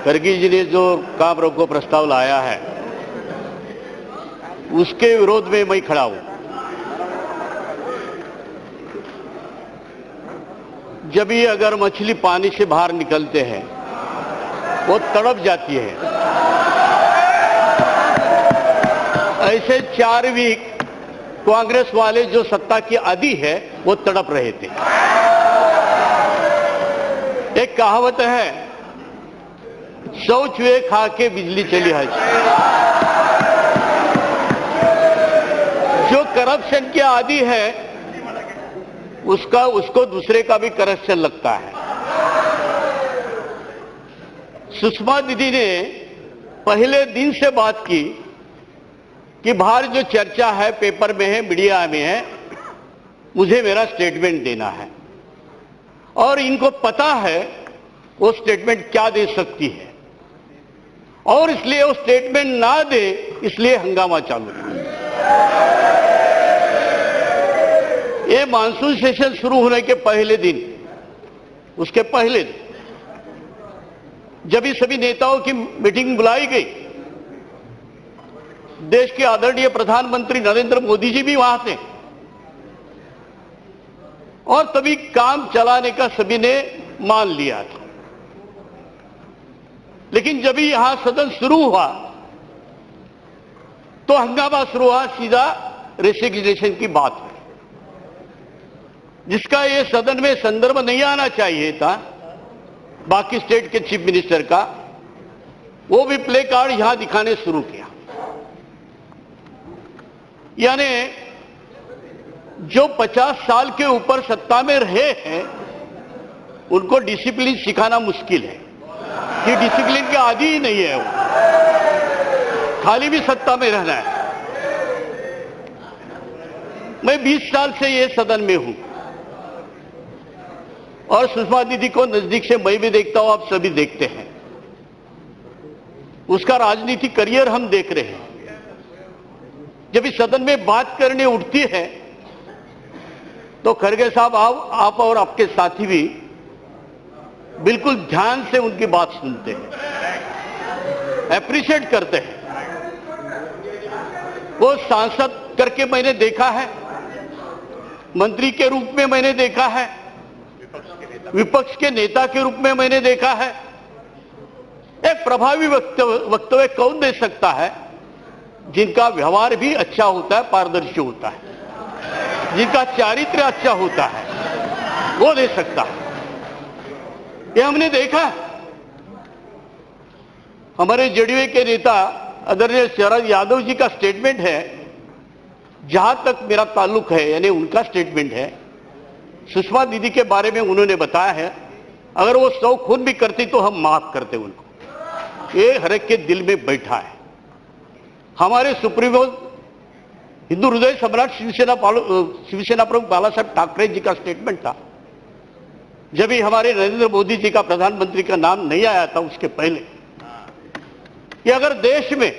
खड़गे जी ने जो काम रोको प्रस्ताव लाया है उसके विरोध में मैं खड़ा हूं। जब भी अगर मछली पानी से बाहर निकलते हैं वो तड़प जाती है, ऐसे 4 वीक कांग्रेस वाले जो सत्ता की आदी है वो तड़प रहे थे। एक कहावत है, 100 चूहे खा के बिजली चली है। जो करप्शन के आदी है उसको दूसरे का भी करप्शन लगता है। सुषमा दीदी ने पहले दिन से बात की कि बाहर जो चर्चा है, पेपर में है, मीडिया में है, मुझे मेरा स्टेटमेंट देना है और इनको पता है वो स्टेटमेंट क्या दे सकती है और इसलिए वो स्टेटमेंट ना दे, इसलिए हंगामा चालू है। ये मानसून सेशन शुरू होने के पहले दिन, उसके पहले दिन जब ये सभी नेताओं की मीटिंग बुलाई गई, देश के आदरणीय प्रधानमंत्री नरेंद्र मोदी जी भी वहां थे और तभी काम चलाने का सभी ने मान लिया था। लेकिन जब ही यहां सदन शुरू हुआ तो हंगामा शुरू हुआ, सीधा रेसिग्नेशन की बात है, जिसका ये सदन में संदर्भ नहीं आना चाहिए था। बाकी स्टेट के चीफ मिनिस्टर का वो भी प्ले कार्ड यहां दिखाने शुरू किया। यानी जो 50 साल के ऊपर सत्ता में रहे हैं उनको डिसिप्लिन सिखाना मुश्किल है कि डिसिप्लिन के आदी ही नहीं है वो, खाली भी सत्ता में रहना है। मैं 20 साल से ये सदन में हूं और सुषमा दीदी को नजदीक से मैं भी देखता हूं, आप सभी देखते हैं। उसका राजनीतिक करियर हम देख रहे हैं। जब इस सदन में बात करने उठती है तो खड़गे साहब आप और आपके साथी भी बिल्कुल ध्यान से उनकी बात सुनते हैं, अप्रिशिएट करते हैं। वो सांसद करके मैंने देखा है, मंत्री के रूप में मैंने देखा है, विपक्ष के नेता के रूप में मैंने देखा है। एक प्रभावी वक्तव्य कौन दे सकता है जिनका व्यवहार भी अच्छा होता है, पारदर्शी होता है, जिनका चारित्र्य अच्छा होता है, वो दे सकता है। ये हमने देखा। हमारे जेडीयू के नेता आदरणीय शरद यादव जी का स्टेटमेंट है, जहां तक मेरा ताल्लुक है, यानी उनका स्टेटमेंट है, सुषमा दीदी के बारे में उन्होंने बताया है, अगर वो 100 खून भी करती तो हम माफ करते उनको। ये हर एक के दिल में बैठा है। हमारे सुप्रीमो हिंदू हृदय सम्राट शिवसेना प्रमुख बाला साहब ठाकरे जी का स्टेटमेंट था, जब भी हमारे नरेंद्र मोदी जी का प्रधानमंत्री का नाम नहीं आया था उसके पहले, कि अगर देश में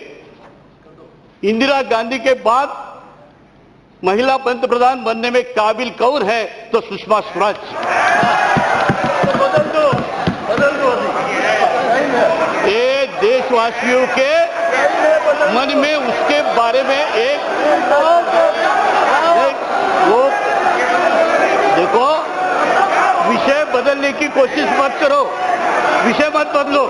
इंदिरा गांधी के बाद महिला पंतप्रधान बनने में काबिल कौन है तो सुषमा स्वराज। बदल दो ये देशवासियों के मन में उसके बारे में एक वो देखो, विषय बदलने की कोशिश मत करो, विषय मत बदलो।